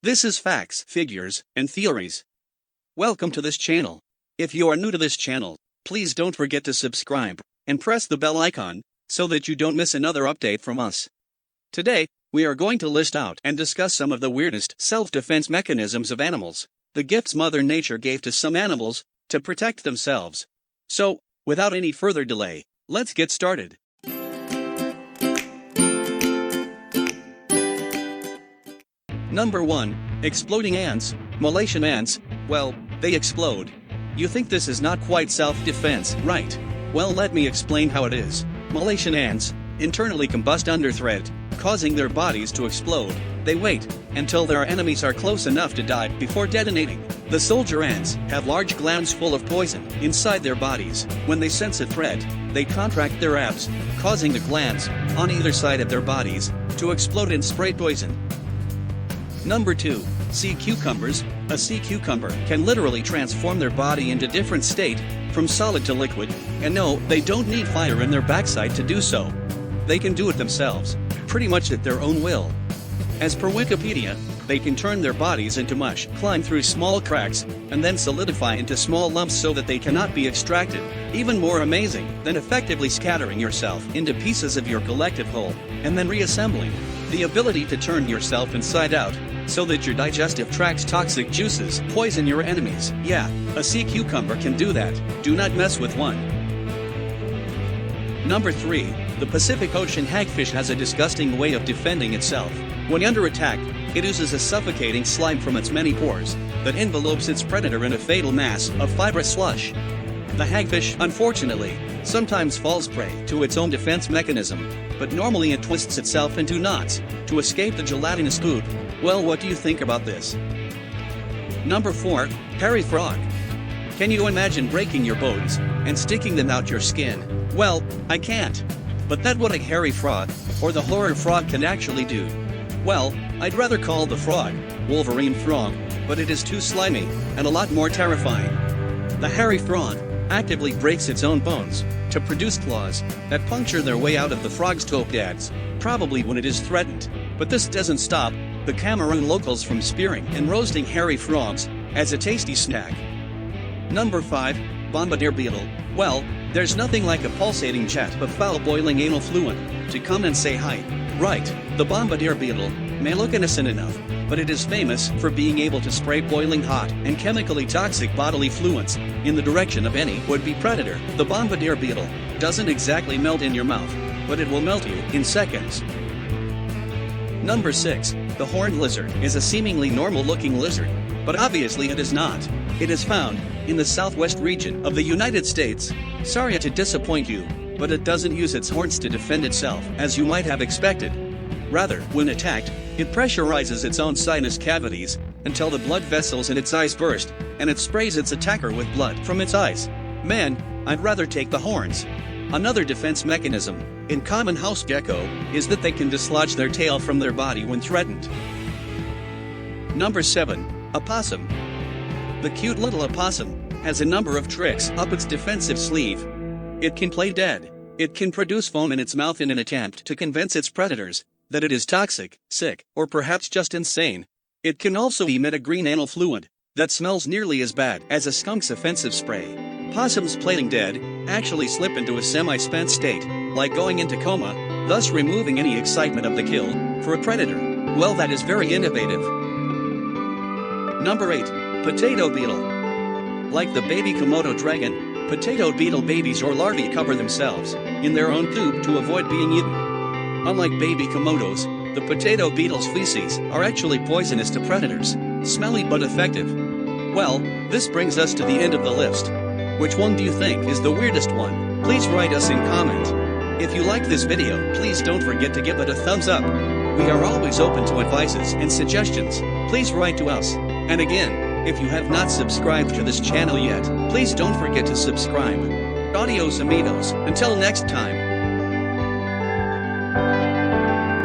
This is facts, figures, and theories. Welcome to this channel. If you are new to this channel, please don't forget to subscribe and press the bell icon so that you don't miss another update from us. Today, we are going to list out and discuss some of the weirdest self-defense mechanisms of animals, the gifts Mother Nature gave to some animals to protect themselves. So, without any further delay, let's get started. Number 1. Exploding ants. Malaysian ants, well, they explode. You think this is not quite self-defense, right? Well, let me explain how it is. Malaysian ants internally combust under threat, causing their bodies to explode. They wait until their enemies are close enough to die before detonating. The soldier ants have large glands full of poison inside their bodies. When they sense a threat, they contract their abs, causing the glands on either side of their bodies to explode and spray poison. Number 2. Sea cucumbers. A sea cucumber can literally transform their body into different state, from solid to liquid, and no, they don't need fire in their backside to do so. They can do it themselves, pretty much at their own will. As per Wikipedia, they can turn their bodies into mush, climb through small cracks, and then solidify into small lumps so that they cannot be extracted. Even more amazing than effectively scattering yourself into pieces of your collective whole, and then reassembling. The ability to turn yourself inside out, so that your digestive tract's toxic juices poison your enemies. Yeah, a sea cucumber can do that. Do not mess with one. Number 3. The Pacific Ocean hagfish has a disgusting way of defending itself. When under attack, it oozes a suffocating slime from its many pores that envelopes its predator in a fatal mass of fibrous slush. The hagfish, unfortunately, sometimes falls prey to its own defense mechanism, but normally it twists itself into knots to escape the gelatinous food. Well, what do you think about this? Number 4. Hairy frog. Can you imagine breaking your bones and sticking them out your skin? Well, I can't. But that's what a hairy frog, or the horror frog, can actually do. Well, I'd rather call the frog Wolverine frog, but it is too slimy and a lot more terrifying. The hairy frog actively breaks its own bones to produce claws that puncture their way out of the frog's toe pads, probably when it is threatened. But this doesn't stop the Cameroon locals from spearing and roasting hairy frogs as a tasty snack. Number 5. Bombardier beetle. Well, there's nothing like a pulsating jet of foul boiling anal fluid to come and say hi. Right, the Bombardier beetle may look innocent enough, but it is famous for being able to spray boiling hot and chemically toxic bodily fluids in the direction of any would-be predator. The Bombardier beetle doesn't exactly melt in your mouth, but it will melt you in seconds. Number 6. The horned lizard is a seemingly normal-looking lizard, but obviously it is not. It is found in the southwest region of the United States. Sorry to disappoint you, but it doesn't use its horns to defend itself as you might have expected. Rather, when attacked, it pressurizes its own sinus cavities until the blood vessels in its eyes burst, and it sprays its attacker with blood from its eyes. Man, I'd rather take the horns. Another defense mechanism in common house gecko is that they can dislodge their tail from their body when threatened. Number 7. Opossum. The cute little opossum has a number of tricks up its defensive sleeve. It can play dead. It can produce foam in its mouth in an attempt to convince its predators that it is toxic, sick, or perhaps just insane. It can also emit a green anal fluid that smells nearly as bad as a skunk's offensive spray. Possums playing dead actually slip into a semi-spent state, like going into coma, thus removing any excitement of the kill for a predator. Well, that is very innovative. Number 8. Potato beetle. Like the baby Komodo dragon, potato beetle babies or larvae cover themselves in their own poop to avoid being eaten. Unlike baby Komodos, the potato beetle's feces are actually poisonous to predators, smelly but effective. Well, this brings us to the end of the list. Which one do you think is the weirdest one? Please write us in comment. If you liked this video, please don't forget to give it a thumbs up. We are always open to advices and suggestions. Please write to us. And again, if you have not subscribed to this channel yet, please don't forget to subscribe. Adios amigos, until next time.